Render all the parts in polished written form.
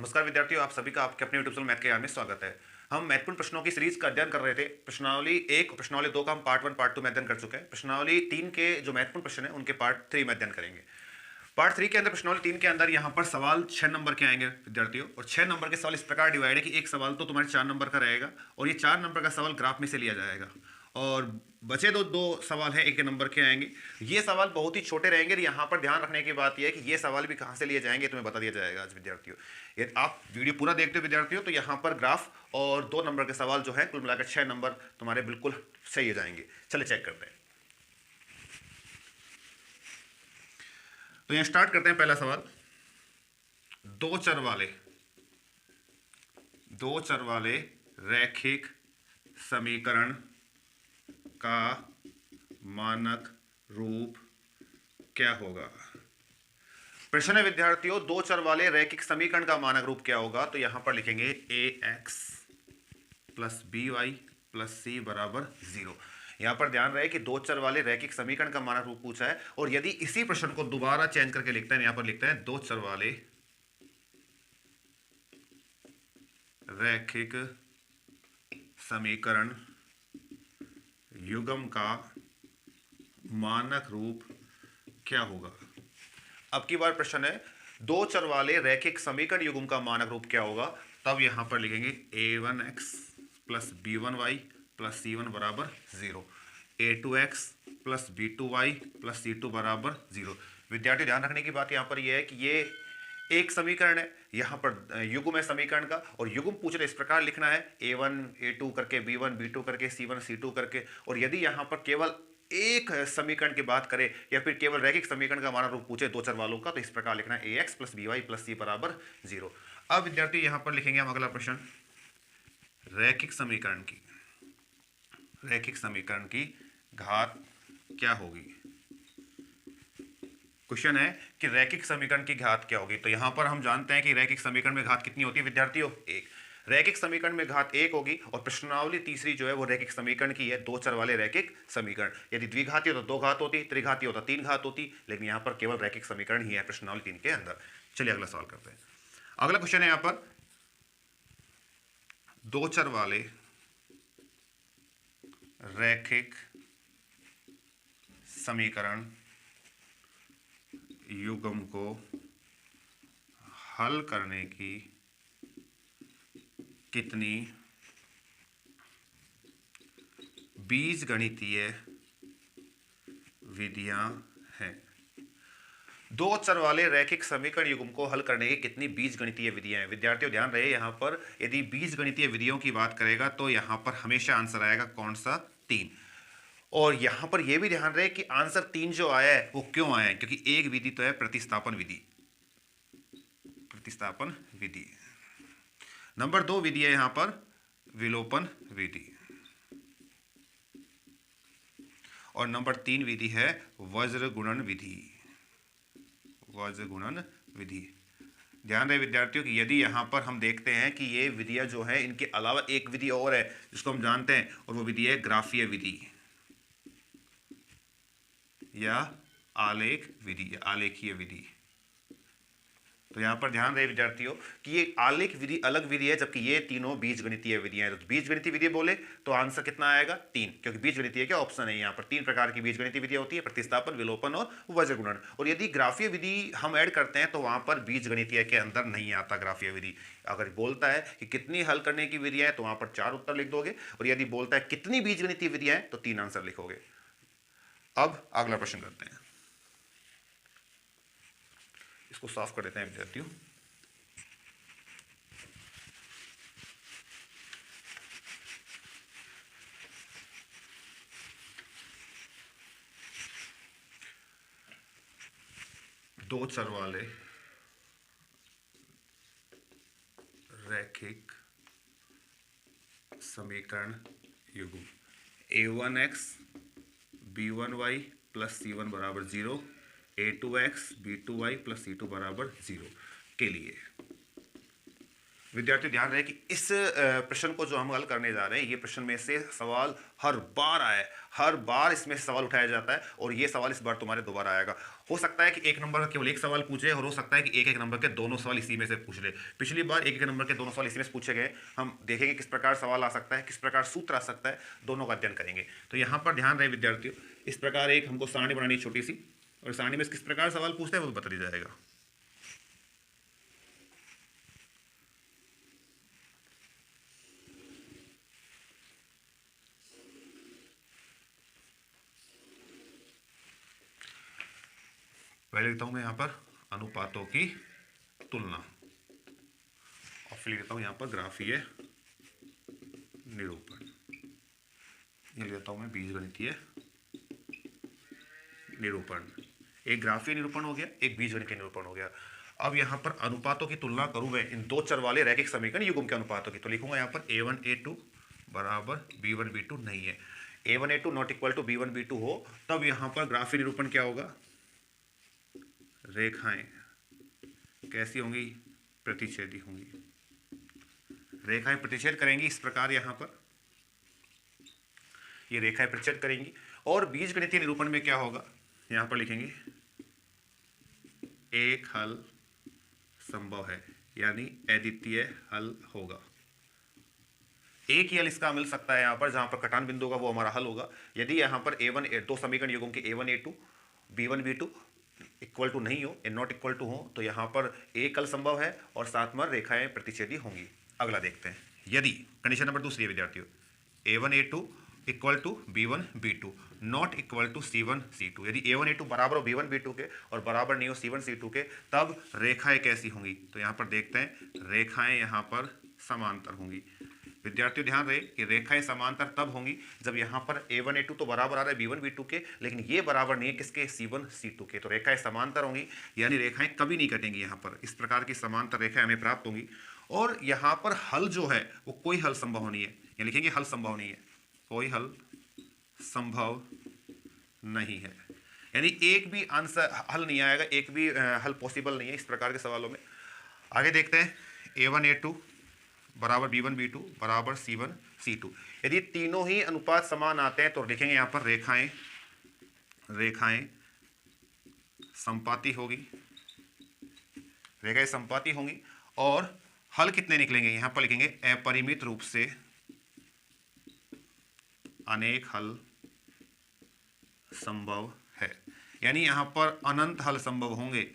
नमस्कार विद्यार्थियों, आप सभी का आपके अपने यूट्यूब चैनल मैथ के यार में स्वागत है। हम महत्वपूर्ण प्रश्नों की सीरीज का अध्ययन कर रहे थे। प्रश्नावली 1 और प्रश्नावली 2 का हम पार्ट 1 पार्ट 2 में अध्ययन कर चुके हैं। प्रश्नावली 3 के जो महत्वपूर्ण प्रश्न है उनके पार्ट 3 में अध्ययन करेंगे। पार्ट 3 के अंदर प्रश्नावली 3 के अंदर यहाँ पर सवाल 6 नंबर के आएंगे विद्यार्थियों, और 6 नंबर के सवाल इस प्रकार डिवाइड है कि एक सवाल तो तुम्हारे 4 नंबर का रहेगा और ये 4 नंबर का सवाल ग्राफ में से लिया जाएगा, और बचे दो सवाल है 1 नंबर के आएंगे। ये सवाल बहुत ही छोटे रहेंगे। यहाँ पर ध्यान रखने की बात यह है कि ये सवाल भी कहाँ से लिए जाएंगे तुम्हें बता दिया जाएगा आज विद्यार्थियों। यदि आप वीडियो पूरा देखते हो विद्यार्थियों तो यहाँ पर ग्राफ और 2 नंबर के सवाल जो है कुल मिलाकर 6 नंबर तुम्हारे बिल्कुल सही हो जाएंगे। चलिए चेक करते हैं। तो यहाँ स्टार्ट करते हैं। पहला सवाल, दो चर वाले रैखिक समीकरण का मानक रूप क्या होगा। प्रश्न है विद्यार्थियों, दो चर वाले रैखिक समीकरण का मानक रूप क्या होगा। तो यहां पर लिखेंगे ax plus by plus c बराबर 0। यहां पर ध्यान रहे कि दो चर वाले रैखिक समीकरण का मानक रूप पूछा है, और यदि इसी प्रश्न को दोबारा चेंज करके लिखते हैं, यहां पर लिखते हैं दो चर वाले रैखिक समीकरण युग्म का मानक रूप क्या होगा। अब की बार प्रश्न है दो चर वाले रैखिक समीकरण युग्म का मानक रूप क्या होगा। तब यहां पर लिखेंगे a1x plus b1y plus c1 बराबर 0, a2x plus b2y plus c2 बराबर 0। विद्यार्थी ध्यान रखने की बात यहां पर यह है कि ये एक समीकरण है, यहां पर युग्म है समीकरण का, और युग्म पूछ रहे इस प्रकार लिखना है a1 a2 करके b1 b2 करके c1 c2 करके। और यदि यहां पर केवल एक समीकरण की बात करें या फिर केवल रैखिक समीकरण का मानक रूप पूछे दो चर वालों का, तो इस प्रकार लिखना है ax plus by plus c बराबर 0। अब विद्यार्थी यहां पर लिखेंगे हम अगला प्रश्न, रैखिक समीकरण की घात क्या होगी। क्वेश्चन है कि रैखिक समीकरण की घात क्या होगी। तो यहां पर हम जानते हैं कि रैखिक समीकरण में घात कितनी होती है विद्यार्थियों, 1। रैखिक समीकरण में घात 1 होगी, और प्रश्नावली तीसरी जो है वो रैखिक समीकरण की है, दो चर वाले रैखिक समीकरण। यदि द्विघाती होता तो 2 घात होती, त्रिघाती होता 3 घात होती, लेकिन यहां पर केवल रैखिक समीकरण ही है प्रश्नावली 3 के अंदर। चलिए अगला सवाल करते हैं। अगला क्वेश्चन है यहां पर, दो चर वाले रैखिक समीकरण युग्म को हल करने की कितनी बीजगणितीय विधियां हैं। दो चर वाले रैखिक समीकरण युग्म को हल करने की कितनी बीजगणितीय विधियां हैं। विद्यार्थियों ध्यान रहे यहां पर यदि बीजगणितीय विधियों की बात करेगा तो यहां पर हमेशा आंसर आएगा कौन सा, 3। और यहां पर यह भी ध्यान रहे कि आंसर 3 जो आया है वो क्यों आया है, क्योंकि एक विधि तो है प्रतिस्थापन विधि। नंबर 2 विधि है यहां पर विलोपन विधि, और नंबर 3 विधि है वज्र गुणन विधि। ध्यान रहे विद्यार्थियों कि यदि यहां पर हम देखते हैं कि ये विधियां जो है, इनके अलावा एक विधि और है जिसको हम जानते हैं, और वो विधि है ग्राफीय विधि या आलेखीय विधि। तो यहां पर ध्यान रहे विद्यार्थियों कि ये आलेख विधि अलग विधि है, जबकि ये तीनों बीजगणितीय विधियां हैं। तो बीजगणितीय विधि बोले तो आंसर कितना आएगा, 3, क्योंकि बीजगणितीय क्या ऑप्शन है। यहां पर 3 प्रकार की बीजगणितीय विधियां होती है, प्रतिस्थापन, विलोपन और वज्रगुणन। और यदि ग्राफीय विधि हम ऐड करते हैं तो वहां पर बीजगणितीय के अंदर नहीं आता ग्राफीय विधि। अगर बोलता है कि कितनी हल करने की विधियां हैं तो वहां पर 4 उत्तर लिख दोगे, और यदि बोलता है कितनी बीजगणितीय विधियां हैं तो 3 आंसर लिखोगे। अब अगला प्रश्न करते हैं, इसको साफ कर देते हैं विद्यार्थियों। दो चर वाले रैखिक समीकरण युग्म a1x b1y प्लस c1 बराबर 0, a2x b2y प्लस c2 बराबर 0 के लिए विद्यार्थी ध्यान रहे कि इस प्रश्न को जो हम हल करने जा रहे हैं, ये प्रश्न में से सवाल हर बार आया है, हर बार इसमें से सवाल उठाया जाता है और ये सवाल इस बार तुम्हारे दोबारा आएगा। हो सकता है कि एक नंबर का केवल एक सवाल पूछे और हो सकता है कि एक एक नंबर के दोनों सवाल इसी में से पूछ ले। पिछली बार एक एक नंबर के दोनों सवाल इसी में से पूछे गए। हम देखेंगे किस प्रकार सवाल आ सकता है, किस प्रकार सूत्र आ सकता है, दोनों का अध्ययन करेंगे। तो यहाँ पर ध्यान रहे विद्यार्थियों, इस प्रकार एक हमको सारणी बनानी छोटी सी, और सारणी में किस प्रकार सवाल पूछते हैं वो बता दिया जाएगा। पहले लिखता हूं मैं यहां पर अनुपातों की तुलना, और फिर लिखता हूं यहां पर ग्राफीय निरूपण। ये लिखता हूं मैं बीजगणितीय निरूपण। एक ग्राफीय निरूपण हो गया, एक बीजगणितीय निरूपण हो गया। अब यहां पर अनुपातों की तुलना करूं मैं इन दो चर वाले रैखिक समीकरण युग्म के अनुपातों की, तो लिखूंगा यहां पर a1 a2 बराबर b1 b2 नहीं है, a1 a2 not equal to b1 b2 हो, तब यहां पर ग्राफीय निरूपण क्या होगा, रेखाएं कैसी होंगी, प्रतिच्छेदी होंगी। रेखाएं प्रतिच्छेद करेंगी इस प्रकार, यहां पर ये रेखाएं प्रतिच्छेद करेंगी। और बीजगणितीय निरूपण में क्या होगा, यहां पर लिखेंगे एक हल संभव है, यानी अद्वितीय हल होगा। एक ही हल इसका मिल सकता है यहां पर, जहां पर कटान बिंदु होगा वो हमारा हल होगा। यदि यहां पर a1 दो समीकरण युग्म के a1 a2 b1 b2 equal to नहीं हो, ए नॉट इक्वल टू हो, तो यहां पर एक हल संभव है और साथ में रेखाएं प्रतिच्छेदी होंगी। अगला देखते हैं, यदि कंडीशन नंबर दूसरी है विद्यार्थियों, a1 a2 equal to b1 b2 not equal to c1 c2, यदि a1 a2 बराबर हो b1 b2 के और बराबर नहीं हो c1 c2 के, तब रेखाएं कैसी होंगी। तो यहां पर देखते हैं, रेखाएं यहां पर समांतर होंगी। विद्यार्थियों ध्यान रहे कि रेखाएं समांतर तब होंगी जब यहां पर a1 a2 तो बराबर आ रहा है b1 b2 के, लेकिन ये बराबर नहीं है किसके, c1 c2 के, तो रेखाएं समांतर होंगी, यानी रेखाएं कभी नहीं कटेंगी। यहां पर इस प्रकार की समांतर रेखाएं हमें प्राप्त होंगी। और यहां पर हल जो है वो कोई हल संभव नहीं है, या लिखेंगे हल संभव नहीं है, कोई हल संभव नहीं है, यानी एक भी आंसर हल नहीं आएगा, एक भी हल पॉसिबल नहीं है इस प्रकार के सवालों में। आगे देखते हैं, a1 a2 बराबर b1 b2 बराबर c1 c2, यदि तीनों ही अनुपात समान आते हैं तो लिखेंगे यहां पर रेखाएं संपाती होगी, रेखाएं संपाती होंगी। और हल कितने निकलेंगे, यहां पर लिखेंगे अपरिमित रूप से अनेक हल संभव है, यानी यहां पर अनंत हल संभव होंगे।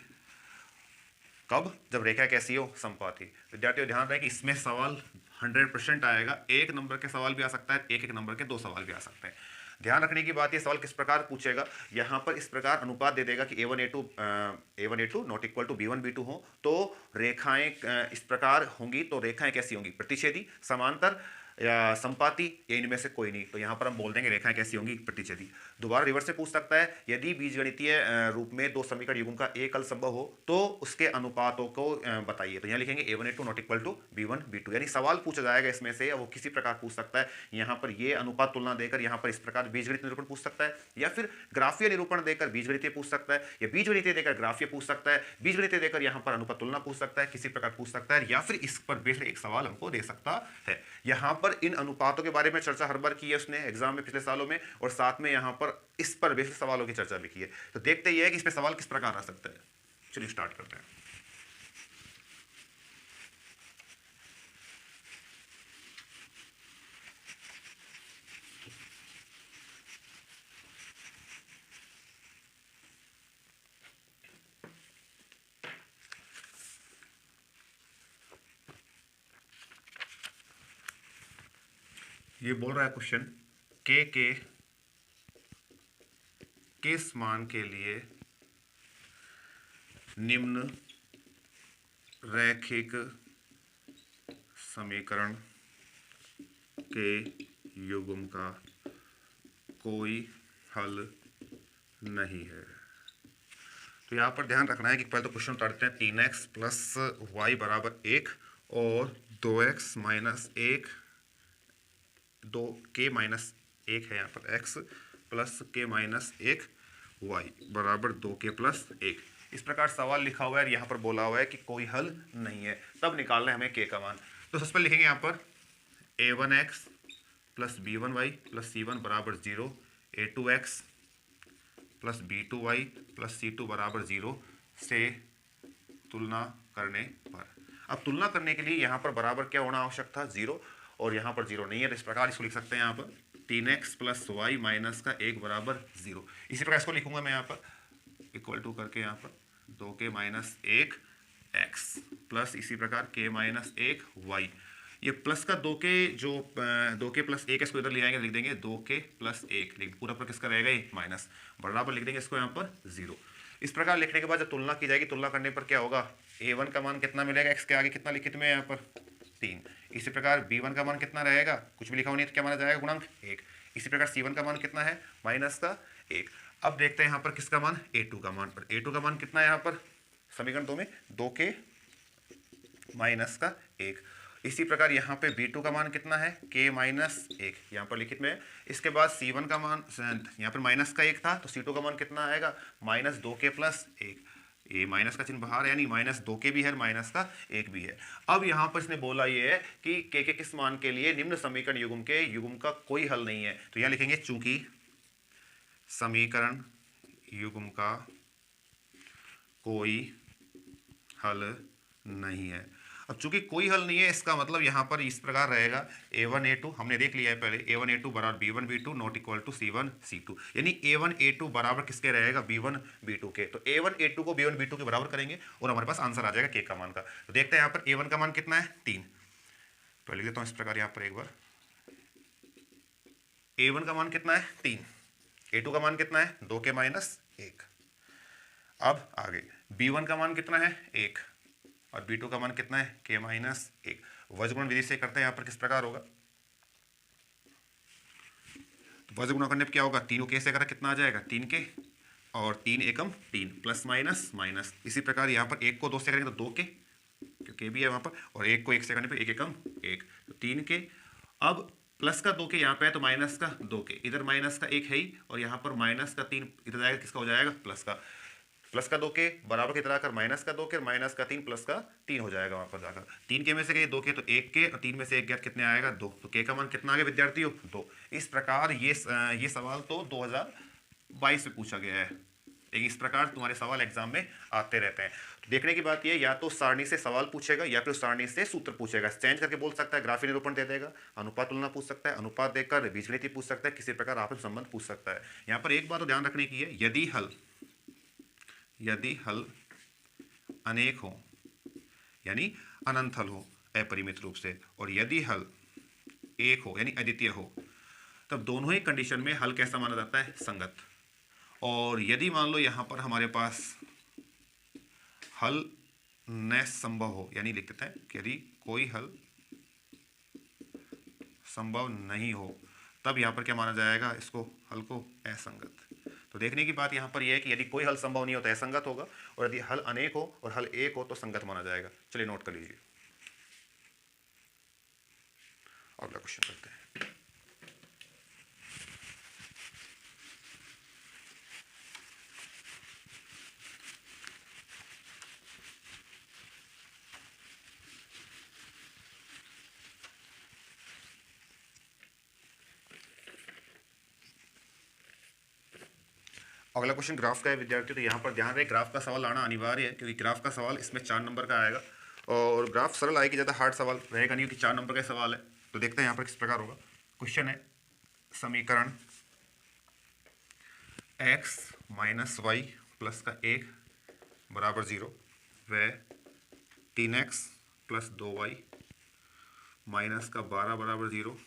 कब, जब रेखा कैसी हो, संपाती। विद्यार्थियों ध्यान रहे कि इसमें सवाल 100% आएगा, एक नंबर के सवाल भी आ सकता है, एक एक नंबर के दो सवाल भी आ सकते हैं। ध्यान रखने की बात, ये सवाल किस प्रकार पूछेगा, यहां पर इस प्रकार अनुपात दे देगा कि a1 a2 not equal to b1 b2 हो, तो रेखाएं इस प्रकार होंगी, तो रेखाएं कैसी होंगी, प्रतिच्छेदी, समांतर या संपाती, या इनमें से कोई नहीं। तो यहां पर हम बोल देंगे रेखाएं कैसी होंगी, प्रतिच्छेदी। दोबारा रिवर्स से पूछ सकता है, यदि बीजगणितीय रूप में दो समीकरण युग्म का एक हल संभव हो तो उसके अनुपातों को बताइए। तो यहां लिखेंगे a1 a2 not equal to b1 b2, यानी सवाल पूछा जाएगा इसमें से, या वो किसी प्रकार पूछ सकता है। यहां पर ये अनुपात तुलना देकर यहां पर इस प्रकार बीजगणित निरूपण पूछ सकता है, या फिर ग्राफीय निरूपण देकर बीजगणितीय पूछ सकता है, या बीजगणितीय देकर ग्राफीय पूछ सकता है, बीजगणितीय देकर यहां पर अनुपात तुलना पूछ सकता है, किसी प्रकार पूछ सकता है, या फिर इस पर बेस्ड एक सवाल हमको दे सकता है। यहां पर इन अनुपातों के बारे में चर्चा हर बार की है उसने एग्जाम में पिछले सालों में, और साथ में यहां पर इस पर बेसिक सवालों की चर्चा भी की है। तो देखते ही है कि इसमें सवाल किस प्रकार आ सकता है। चलिए स्टार्ट करते हैं। ये बोल रहा है क्वेश्चन, के किस मान के लिए निम्न रैखिक समीकरण के युग्म का कोई हल नहीं है। तो यहाँ पर ध्यान रखना है कि पहले तो क्वेश्चन उतारते हैं, 3x प्लस वाई बराबर 1 और 2x माइनस 1, 2k माइनस 1 है यहाँ पर x plus k minus 1 y बराबर 2k प्लस 1। इस प्रकार सवाल लिखा हुआ है, यहाँ पर बोला हुआ है कि कोई हल नहीं है, तब निकालना है हमें k का मान। तो सबसे पहले लिखेंगे यहाँ पर a1x plus b1y plus c1 बराबर 0, a2x plus b2y plus c2 बराबर 0 से तुलना करने पर। अब तुलना करने के लिए यहाँ पर बराबर क्या होना आवश्यक था, 0, और यहाँ पर 0 नहीं है, तो इस प्रकार इसको लिख सकते हैं यहाँ पर 3x प्लस वाई माइनस का 1 बराबर 0। इसी प्रकार इसको लिखूंगा मैं यहाँ पर इक्वल टू करके यहाँ पर 2k माइनस 1 x प्लस इसी प्रकार k माइनस 1 y। ये प्लस का 2k जो 2k प्लस 1 इसको इधर ले आएंगे, लिख देंगे 2k प्लस 1, लिख पूरा पर किसका रहेगा ये माइनस, बराबर लिख देंगे इसको यहाँ पर 0। इस प्रकार लिखने के बाद जब तुलना की जाएगी, तुलना करने पर क्या होगा, a1 का मान कितना मिलेगा, x के आगे कितना लिखित में यहाँ पर 3। इसी प्रकार b1 का मान कितना रहेगा, कुछ भी लिखा हो नहीं तो क्या माना जाएगा, गुणांक 1। इसी प्रकार c1 का मान कितना है, माइनस का 1। अब देखते हैं यहाँ पर किसका मान, a2 का मान पर। a2 का मान कितना है यहाँ पर समीकरण 2 में, 2k माइनस का 1। इसी प्रकार यहाँ पे b2 का मान कितना है, k माइनस 1, यहाँ पर लिखित में है। इसके बाद c1 का मान यहाँ पर माइनस का 1 था, तो c2 का मान कितना आएगा, माइनस 2k प्लस 1। ये माइनस का चिन्ह बाहर है, यानी माइनस 2k भी है, माइनस का 1 भी है। अब यहाँ पर इसने बोला ये है कि k के किस मान के लिए निम्न समीकरण युग्म के युग्म का कोई हल नहीं है, तो यहाँ लिखेंगे चूंकि समीकरण युग्म का कोई हल नहीं है। अब चूंकि कोई हल नहीं है, इसका मतलब यहाँ पर इस प्रकार रहेगा a1 a2, हमने देख लिया है पहले, a1 a2 बराबर b1 b2 not equal to c1 c2, यानी a1 a2 बराबर किसके रहेगा, b1 b2 के। तो a1 a2 को b1 b2 के बराबर करेंगे और हमारे पास आंसर आ जाएगा k का मान का। तो देखते हैं यहाँ पर a1 का मान कितना है, 3। तो लिख देता हूँ इस प्रकार यहाँ पर एक बार, a1 का मान कितना है 3, a2 का मान कितना है 2k माइनस 1। अब आगे b1 का मान कितना है 1 और b2 का मान कितना है k माइनस 1। वज्रगुणन विधि से करते हैं, यहाँ पर किस प्रकार होगा, तो वज्रगुणन करने पर क्या होगा, 3 को k से करा कितना आ जाएगा 3k और 3 एकम 3 प्लस माइनस माइनस। इसी प्रकार यहाँ पर 1 को 2 से करेंगे तो 2k, क्योंकि भी है वहाँ पर, और 1 को 1 से करने पर 1 एकम 1, तो 3k। अब प्लस का 2k यहाँ पे है तो माइनस का 2k, इधर माइनस का 1 है ही, और यहाँ पर माइनस का 3 इधर जाएगा, किसका हो जाएगा प्लस का 2k बराबर की तरह कर माइनस का 2k और माइनस का 3 प्लस का 3 हो जाएगा वहाँ पर जाकर। 3k में से गए 2k तो 1k और 3 में से 1 गया कितने आएगा 2, तो k का मान कितना आ गया विद्यार्थियों 2। इस प्रकार ये सवाल तो 2022 में पूछा गया है, लेकिन इस प्रकार तुम्हारे सवाल एग्जाम में आते रहते हैं। तो देखने की बात ये, या तो सारणी से सवाल पूछेगा या फिर सारणी से सूत्र पूछेगा, चेंज करके बोल सकता है, ग्राफी निरूपण दे देगा, अनुपात तुलना पूछ सकता है, अनुपात देकर बीजगणित पूछ सकता है, किसी प्रकार आपस संबंध पूछ सकता है। यहाँ पर एक बात तो ध्यान रखने की है, यदि हल अनेक हो यानी अनंत हल हो अपरिमित रूप से, और यदि हल एक हो यानी अद्वितीय हो, तब दोनों ही कंडीशन में हल कैसा माना जाता है, संगत। और यदि मान लो यहाँ पर हमारे पास हल न संभव हो, यानी लिख देते हैं कि यदि कोई हल संभव नहीं हो, तब यहाँ पर क्या माना जाएगा, इसको हल को असंगत। तो देखने की बात यहाँ पर यह है कि यदि कोई हल संभव नहीं हो तो असंगत होगा, और यदि हल अनेक हो और हल एक हो तो संगत माना जाएगा। चलिए नोट कर लीजिए, अगला क्वेश्चन करते हैं। अगला क्वेश्चन ग्राफ का है विद्यार्थी। तो यहाँ पर ध्यान रहे, ग्राफ का सवाल आना अनिवार्य है, क्योंकि ग्राफ का सवाल इसमें 4 नंबर का आएगा, और ग्राफ सरल आएगी, ज़्यादा हार्ड सवाल रहेगा नहीं, क्योंकि 4 नंबर का सवाल है। तो देखते हैं यहाँ पर किस प्रकार होगा। क्वेश्चन है समीकरण x माइनस वाई प्लस का 1 बराबर 0 व 3x प्लस 2y माइनस का 12 बराबर 0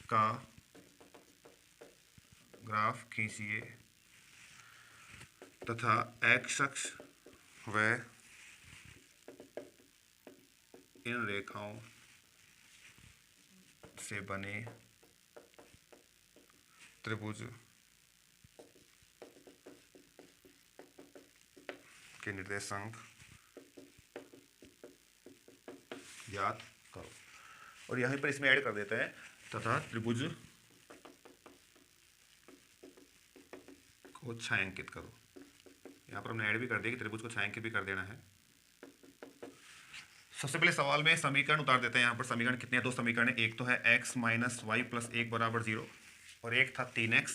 का ग्राफ खींचिए तथा x अक्ष व इन रेखाओं से बने त्रिभुज के निर्देशांक ज्ञात करो। और यहीं पर इसमें ऐड कर देते हैं तथा त्रिभुज को छायांकित करो। यहाँ पर हमने ऐड भी कर दिया कि त्रिभुज को छायांकित भी कर देना है। सबसे पहले सवाल में समीकरण उतार देते हैं। यहाँ पर समीकरण कितने हैं? दो समीकरण है। एक तो है x माइनस वाई प्लस 1 बराबर 0 और एक था 3x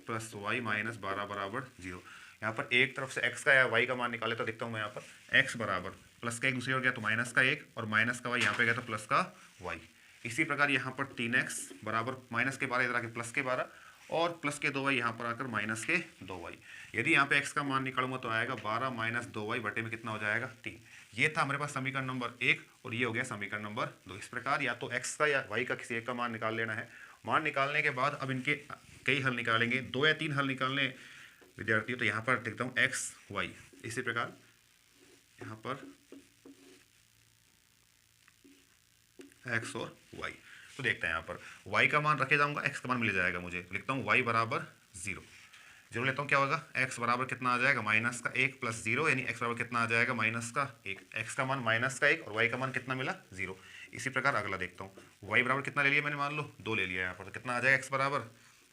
प्लस वाई माइनस 12 बराबर 0। यहाँ पर एक तरफ से x का या y का मान निकाले तो देखता हूँ मैं यहाँ पर x बराबर प्लस का एक दूसरी ओर गया तो माइनस का एक और माइनस का y यहाँ पे गया तो प्लस का y। इसी प्रकार यहाँ पर 3x बराबर माइनस के 12 इधर आके प्लस के 12 और प्लस के 2y यहाँ पर आकर माइनस के 2y। यदि यहाँ पे x का मान निकालूंगा तो आएगा 12 माइनस 2y बटे में कितना हो जाएगा 3। ये था हमारे पास समीकरण नंबर 1 और ये हो गया समीकरण नंबर 2। इस प्रकार या तो x का या y का किसी एक का मान निकाल लेना है। मान निकालने के बाद अब इनके कई हल निकालेंगे, 2 या 3 हल निकालने विद्यार्थी। तो यहाँ पर देखता हूँ x y, इसी प्रकार यहाँ पर x और y। तो देखते हैं यहाँ पर y का मान रखे जाऊंगा, x का मान मिल जाएगा मुझे। लिखता हूँ y बराबर 0 लेता हूँ, क्या होगा x बराबर कितना आ जाएगा माइनस का 1 प्लस 0, यानी x बराबर कितना आ जाएगा माइनस का 1। x का मान माइनस का 1 और y का मान कितना मिला 0। इसी प्रकार अगला देखता हूँ y बराबर कितना ले लिया मैंने, मान लो 2 ले लिया यहाँ पर, तो कितना आ जाएगा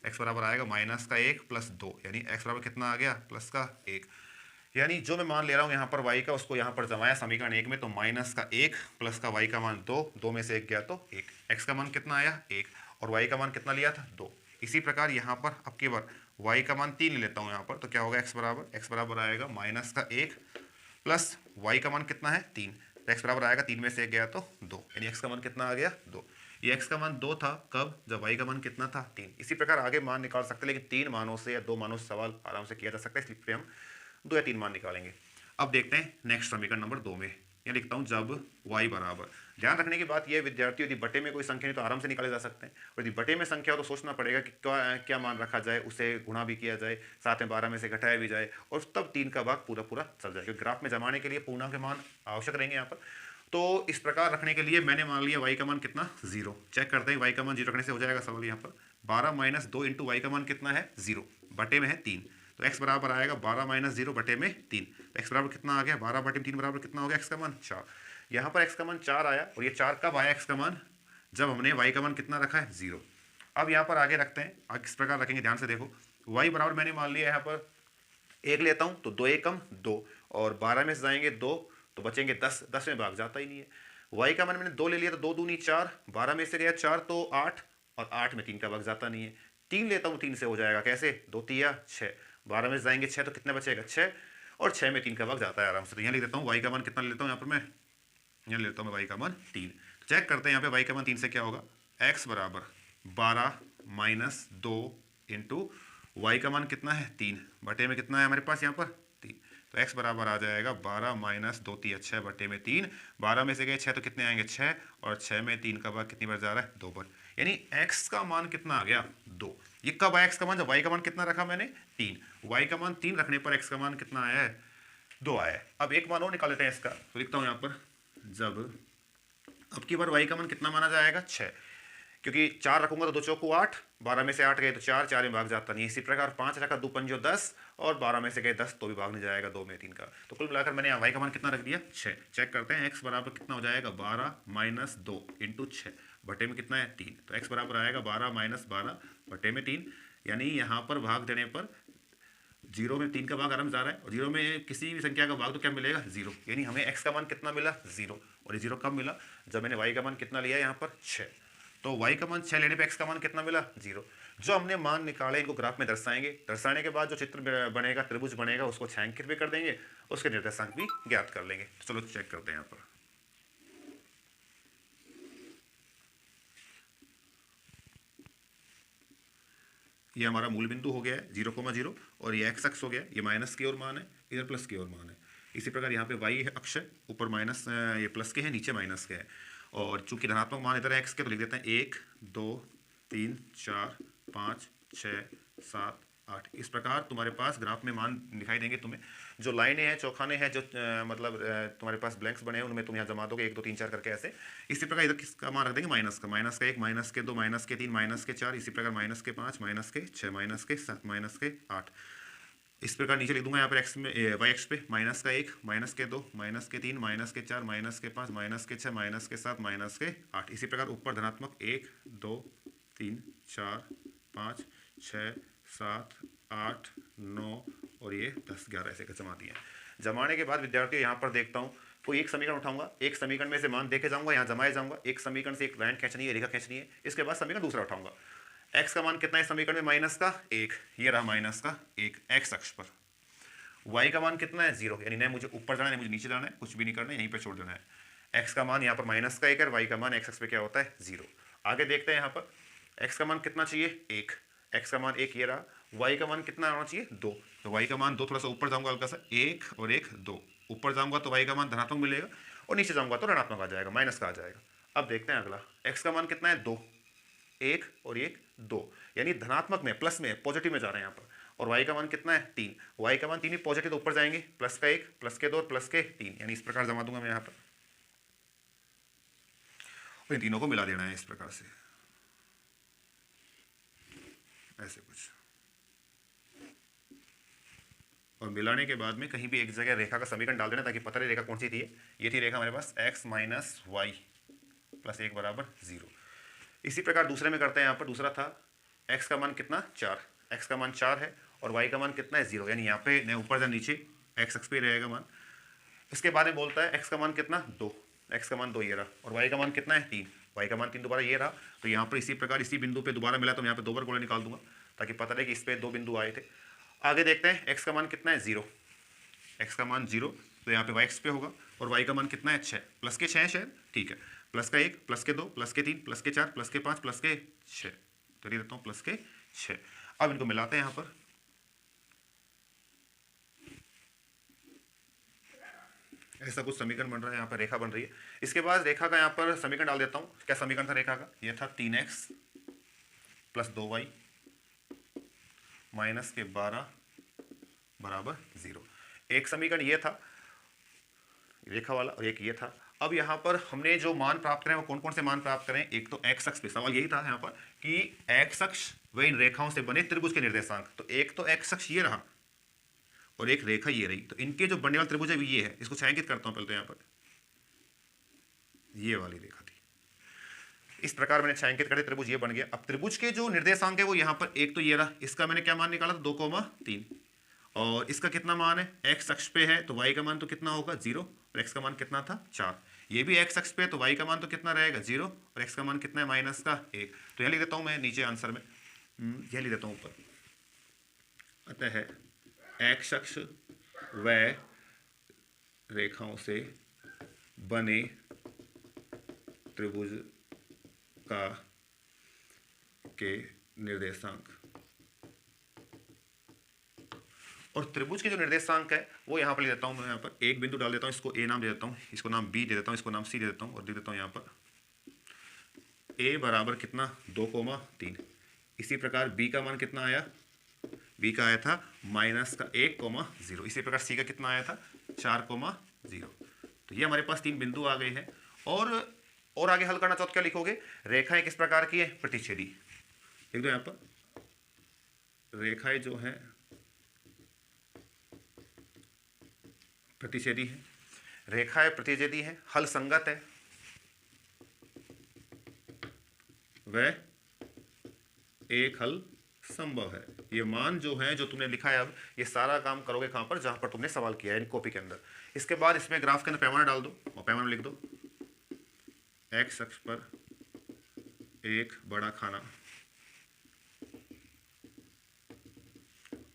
x बराबर आएगा माइनस का 1 प्लस 2, यानी x बराबर कितना आ गया प्लस का 1। यानी जो मैं मान ले रहा हूँ यहाँ पर y का उसको यहाँ पर जमाया समीकरण 1 में, तो माइनस का 1 प्लस का y का मान 2, 2 में से 1 गया तो 1। x का मान कितना आया 1 और y का मान कितना लिया था 2। इसी प्रकार यहाँ पर अब की बार y का मान 3 ले लेता हूँ यहाँ पर, तो क्या होगा x बराबर आएगा माइनस का 1 प्लस y का मान कितना है 3, तो x बराबर आएगा 3 में से 1 गया तो 2, यानी x का मान कितना आ गया 2। ये x का मान 2 था कब, जब y का मान कितना था 3। इसी प्रकार आगे मान निकाल सकते हैं, लेकिन 3 मानों से या 2 मानों से सवाल आराम से किया जा सकता है, इसलिए हम 2 या 3 मान निकालेंगे। अब देखते हैं नेक्स्ट समीकरण नंबर 2 में, यहाँ लिखता हूँ जब y बराबर, ध्यान रखने की बात यह विद्यार्थी, यदि बटे में कोई संख्या नहीं तो आराम से निकाले जा सकते हैं, और यदि बटे में संख्या हो तो सोचना पड़ेगा कि क्या मान रखा जाए, उसे गुणा भी किया जाए, साथ में 12 में से घटाया भी जाए, और तब 3 का भाग पूरा पूरा चल जाए, क्योंकि ग्राफ में जमाने के लिए पूर्णांक के मान आवश्यक रहेंगे यहाँ पर। तो इस प्रकार रखने के लिए मैंने मान लिया y का मान कितना 0। चेक करते हैं y का मान 0 रखने से हो जाएगा सवाल। यहाँ पर 12 माइनस 2 इंटू वाई का मान कितना है 0, बटे में है 3, तो x बराबर आएगा 12 माइनस 0 बटे में 3, तो x बराबर कितना आ गया 12 बटे 3 बराबर कितना हो गया x का मान 4। यहाँ पर x का मान 4 आया, और ये 4 कब आया x का मान, जब हमने y का मान कितना रखा है 0। अब यहाँ पर आगे रखते हैं, आगे किस प्रकार रखेंगे ध्यान से देखो। y बराबर मैंने मान लिया यहाँ पर 1 लेता हूँ तो 2 1 कम 2, और 12 में से जाएंगे 2 तो बचेंगे 10, 10 में भाग जाता ही नहीं है। y का मान मैंने 2 ले लिया तो 2 दूनी 4, 12 में से गया 4 तो 8, और 8 में 3 का भाग जाता नहीं है। 3 लेता हूँ 3 से हो जाएगा कैसे, 2 तिया 6, 12 में से जाएंगे 6 तो कितना बचेगा 6, और 6 में 3 का भाग जाता है आराम से। तो यहाँ लिख देता हूँ y का मान कितना ले लेता हूँ यहाँ पर मैं, यहाँ लेता हूँ मैं y का मान 3। चेक करते हैं यहाँ पे y का मान 3 से क्या होगा, x बराबर 12 माइनस 2 इंटू y का मान कितना है 3, बटे में कितना है हमारे पास यहाँ पर 3, तो x बराबर आ जाएगा 12 माइनस 2 3 6 बटे में 3, 12 में से गए 6 तो कितने आएंगे 6, और 6 में 3 का भाग कितनी बार जा रहा है 2 बार, यानी x का मान कितना आ गया 2। ये कब आया x का मान, जब y का मान कितना रखा मैंने 3, y का मान 3 रखने पर x का मान कितना आया है 2 आया है। अब एक मान और निकाल लेते हैं इसका, तो लिखता हूँ यहाँ पर जब अब की बार y का मान कितना माना जाएगा 6, क्योंकि 4 रखूंगा तो 2 चौको 8, 12 में से 8 गए तो 4, 4 में भाग जाता नहीं है। इसी प्रकार 5 रखा 2 पंजो 10, और 12 में से गए 10 तो भी भाग नहीं जाएगा 2 में 3 का। तो कुल मिलाकर मैंने यहाँ y का मान कितना रख दिया 6। चेक करते हैं x बराबर कितना हो जाएगा 12 माइनस 2 इंटू 6 बटे में कितना है 3, तो x बराबर आएगा 12 माइनस 12 बटे में 3, यानी यहाँ पर भाग देने पर 0 में 3 का भाग आराम जा रहा है, और 0 में किसी भी संख्या का भाग तो क्या मिलेगा 0, यानी हमें x का मान कितना मिला 0, और ये 0 कब मिला, जब मैंने y का मान कितना लिया यहाँ पर 6। तो y का मान 6 लेने पे x का मान कितना मिला 0। जो हमने मान निकाले इनको ग्राफ में दर्शाएंगे, दर्शाने के बाद जो चित्र बनेगा, त्रिभुज बनेगा, उसको छायांकित भी कर देंगे, उसके निर्देशांक भी ज्ञात कर लेंगे। चलो चेक करते हैं यहाँ पर। ये हमारा मूल बिंदु हो गया है 0,0, और ये x अक्ष हो गया, ये माइनस की ओर मान है, इधर प्लस की ओर मान है। इसी प्रकार यहाँ पे y अक्ष है, ऊपर माइनस ये प्लस के है, नीचे माइनस के है, और चूंकि धनात्मक मान इधर है x के, तो लिख देते हैं 1 2 3 4 5 6 7 8। इस प्रकार तुम्हारे पास ग्राफ में मान दिखाई देंगे तुम्हें। जो लाइनें हैं, चौखाने हैं, जो मतलब तुम्हारे पास ब्लैंक्स बने हैं, उनमें तुम यहाँ जमा दोगे 1 2 3 4 करके ऐसे। इसी प्रकार इधर किसका मान रख देंगे माइनस का 1, माइनस के 2, माइनस के 3, माइनस के 4, इसी प्रकार माइनस के 5, माइनस के 6, माइनस के 7, माइनस के 8। इस प्रकार नीचे लिख दूंगा यहाँ पर x में y एक्स पे माइनस का 1, माइनस के 2, माइनस के 3, माइनस के 4, माइनस के 5, माइनस के 6, माइनस के 7, माइनस के 8। इसी प्रकार ऊपर धनात्मक 1 2 3 4 5 6 7 8 9 और ये 10 11 ऐसे जमा दिए। जमाने के बाद विद्यार्थी यहाँ पर देखता हूँ कोई एक समीकरण उठाऊंगा, एक समीकरण में से मान देके जाऊंगा, यहाँ जमाए जाऊंगा, एक समीकरण से एक लाइन खींचनी है, रेखा खींचनी है, इसके बाद समीकरण दूसरा उठाऊंगा। x का मान कितना है समीकरण में? माइनस का 1, ये रहा माइनस का 1 x अक्ष पर। y का मान कितना है? 0, यानी न मुझे ऊपर जाना है न मुझे नीचे जाना है, कुछ भी नहीं करना है, यहीं पर छोड़ देना है। x का मान यहाँ पर माइनस का 1 है, y का मान x अक्ष पे क्या होता है? 0। आगे देखते हैं यहाँ पर x का मान कितना चाहिए? 1, x का मान 1 ये रहा, y का मान कितना आना चाहिए? 2, तो y का मान 2, थोड़ा सा ऊपर जाऊंगा हल्का सा, 1 और 1 2, ऊपर जाऊंगा तो y का मान धनात्मक मिलेगा और नीचे जाऊंगा तो ऋणात्मक आ जाएगा, माइनस का आ जाएगा। अब देखते हैं अगला, x का मान कितना है? 2, 1 और 1 2, यानी धनात्मक में, प्लस में, पॉजिटिव में जा रहे हैं यहाँ पर। और y का मान कितना है? 3, y का मान 3 ही पॉजिटिव तो ऊपर जाएंगे, प्लस का 1, प्लस के 2 और प्लस के 3, यानी इस प्रकार जमा दूंगा मैं यहाँ पर, और इन तीनों को मिला देना है इस प्रकार से, ऐसे कुछ। और मिलाने के बाद में कहीं भी एक जगह रेखा का समीकरण डाल देना ताकि पता रहे रेखा कौन सी थी। ये थी रेखा हमारे पास x माइनस वाई प्लस 1 बराबर 0। इसी प्रकार दूसरे में करते हैं। यहाँ पर दूसरा था x का मान कितना? 4, x का मान 4 है और y का मान कितना है? 0, यानी यहाँ पे न ऊपर या नीचे x अक्ष पे रहेगा मान। इसके बाद में बोलता है x का मान कितना? 2, x का मान 2 ये रहा, और y का मान कितना है? 3, y का मान 3 दोबारा ये रहा। तो यहाँ पर इसी प्रकार इसी बिंदु पे दोबारा मिला तो मैं यहाँ पे 2 बार गोला निकाल दूंगा ताकि पता रहे कि इस पे 2 बिंदु आए थे। आगे देखते हैं x का मान कितना है? 0, x का मान 0, तो यहाँ पे y अक्ष पे होगा, और y का मान कितना है? 6, प्लस के 6 है शायद, ठीक है, प्लस का 1, प्लस के 2, प्लस के 3, प्लस के 4, प्लस के 5, प्लस के 6, तो देता हूँ प्लस के 6। अब इनको मिलाते हैं यहाँ पर, ऐसा कुछ समीकरण बन रहा है, यहाँ पर रेखा बन रही है। इसके बाद रेखा का यहाँ पर समीकरण डाल देता हूँ। क्या समीकरण था रेखा का? यह था 3x प्लस 2y माइनस के 12 बराबर 0। एक समीकरण ये था रेखा वाला और एक ये था। अब यहाँ पर हमने जो मान प्राप्त करें वो कौन कौन से मान प्राप्त करें? एक तो x अक्ष पे, सवाल यही था यहाँ पर कि x अक्ष व इन रेखाओं से बने त्रिभुज के निर्देशांक। तो एक तो x अक्ष ये रहा और एक रेखा ये रही, तो इनके जो बनने वाला त्रिभुज है ये है। इसको छायांकित करता हूं पहले तो, यहाँ पर ये वाली रेखा थी, इस प्रकार मैंने छायांकित कर दिया, त्रिभुज ये बन गया। अब त्रिभुज के जो निर्देशांक है वो यहाँ पर एक तो ये रहा, इसका मैंने क्या मान निकाला था? 2,3, और इसका कितना मान है? x अक्ष पे है तो y का मान तो कितना होगा? 0, और x का मान कितना था? 4। ये भी x अक्ष पे है तो y का मान तो कितना रहेगा? 0, और x का मान कितना है? माइनस का 1। तो यह लिख देता हूँ मैं नीचे आंसर में, यह लिख देता हूँ ऊपर। अतः है x अक्ष व रेखाओं से बने त्रिभुज का के निर्देशांक, और त्रिभुज के जो निर्देशांक है वो यहाँ पर ले देता हूँ मैं। यहाँ पर एक बिंदु डाल देता हूँ, इसको a नाम दे देता हूँ, इसको नाम b दे देता हूँ, इसको नाम c दे देता हूँ, और दे देता हूँ यहाँ पर a बराबर कितना? 2,3। इसी प्रकार b का मान कितना आया? b का आया था माइनस का 1,0। इसी प्रकार c का कितना आया था? 4,0। तो ये हमारे पास 3 बिंदु आ गए हैं। और आगे हल करना चाहो तो क्या लिखोगे? रेखाएं किस प्रकार की है? प्रतिच्छेदी। लिख दो यहाँ पर, रेखाएं जो हैं प्रतिच्छेदी है, रेखाएं प्रतिच्छेदी है, हल संगत है, वह एक हल संभव है। ये मान जो है जो तुमने लिखा है, अब ये सारा काम करोगे कहाँ पर? जहाँ पर तुमने सवाल किया है, इन कॉपी के अंदर। इसके बाद इसमें ग्राफ के अंदर पैमाना डाल दो और पैमाना लिख दो, x अक्ष पर एक बड़ा खाना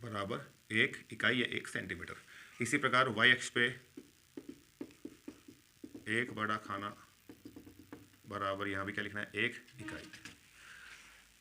बराबर 1 इकाई या 1 सेंटीमीटर। इसी प्रकार y अक्ष पे एक बड़ा खाना बराबर, यहाँ भी क्या लिखना है? 1 इकाई।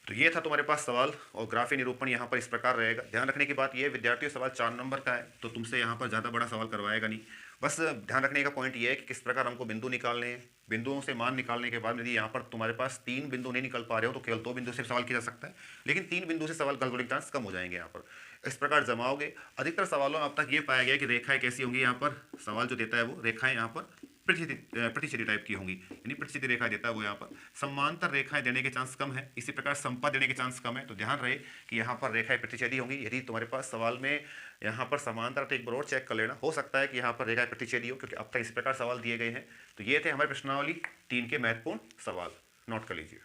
तो ये था तुम्हारे पास सवाल, और ग्राफी निरूपण यहाँ पर इस प्रकार रहेगा। ध्यान रखने की बात ये है विद्यार्थियों, सवाल 4 नंबर का है तो तुमसे यहाँ पर ज़्यादा बड़ा सवाल करवाएगा नहीं। बस ध्यान रखने का पॉइंट ये है कि किस प्रकार हमको बिंदु निकालने हैं। बिंदुओं से मान निकालने के बाद यदि यहाँ पर तुम्हारे पास 3 बिंदु नहीं निकल पा रहे हो तो केवल 2 बिंदु से सवाल किया जा सकता है, लेकिन 3 बिंदु से सवाल गलत होने के चांस कम हो जाएंगे। यहाँ पर इस प्रकार जमाओगे। अधिकतर सवालों में अब तक ये पाया गया कि रेखाएं कैसी होंगी। यहाँ पर सवाल जो देता है वो रेखाएं यहाँ पर प्रतिच्छेदी टाइप की होंगी, यानी प्रतिच्छेदी रेखा देता है वो। यहाँ पर समांतर रेखाएं देने के चांस कम है, इसी प्रकार समपा देने के चांस कम है। तो ध्यान रहे कि यहाँ पर रेखाएं प्रतिच्छेदी होंगी। यदि तुम्हारे पास सवाल में यहाँ पर समांतर, तो एक बार और चेक कर लेना, हो सकता है कि यहाँ पर रेखाएं प्रतिच्छेदी हो, क्योंकि अब तक इस प्रकार सवाल दिए गए हैं। तो ये थे हमारे प्रश्नावली 3 के महत्वपूर्ण सवाल, नोट कर लीजिए।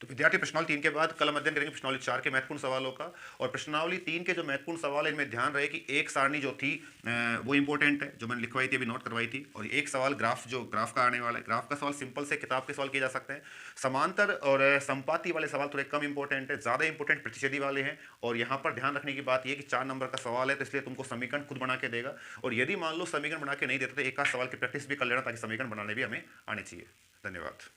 तो विद्यार्थी प्रश्नावली 3 के बाद कल हम अध्ययन करेंगे प्रश्नावली 4 के महत्वपूर्ण सवालों का। और प्रश्नावली 3 के जो महत्वपूर्ण सवाल है इनमें ध्यान रहे कि एक सारणी जो थी वो इंपॉर्टेंट है, जो मैंने लिखवाई थी, अभी नोट करवाई थी। और एक सवाल ग्राफ का आने वाला है। ग्राफ का सवाल सिंपल से किताब के सवाल किए जा सकते हैं। समांतर और संपाती वाले सवाल थोड़े कम इंपॉर्टेंट है, ज़्यादा इंपॉर्टेंट प्रतिच्छेदी वाले हैं। और यहाँ पर ध्यान रखने की बात यह कि 4 नंबर का सवाल है, तो इसलिए तुमको समीकरण खुद बना के देगा। और यदि मान लो समीकरण बना के नहीं देता तो एक आध सवाल की प्रैक्टिस भी कर लेना, ताकि समीकरण बनाने भी हमें आने चाहिए। धन्यवाद।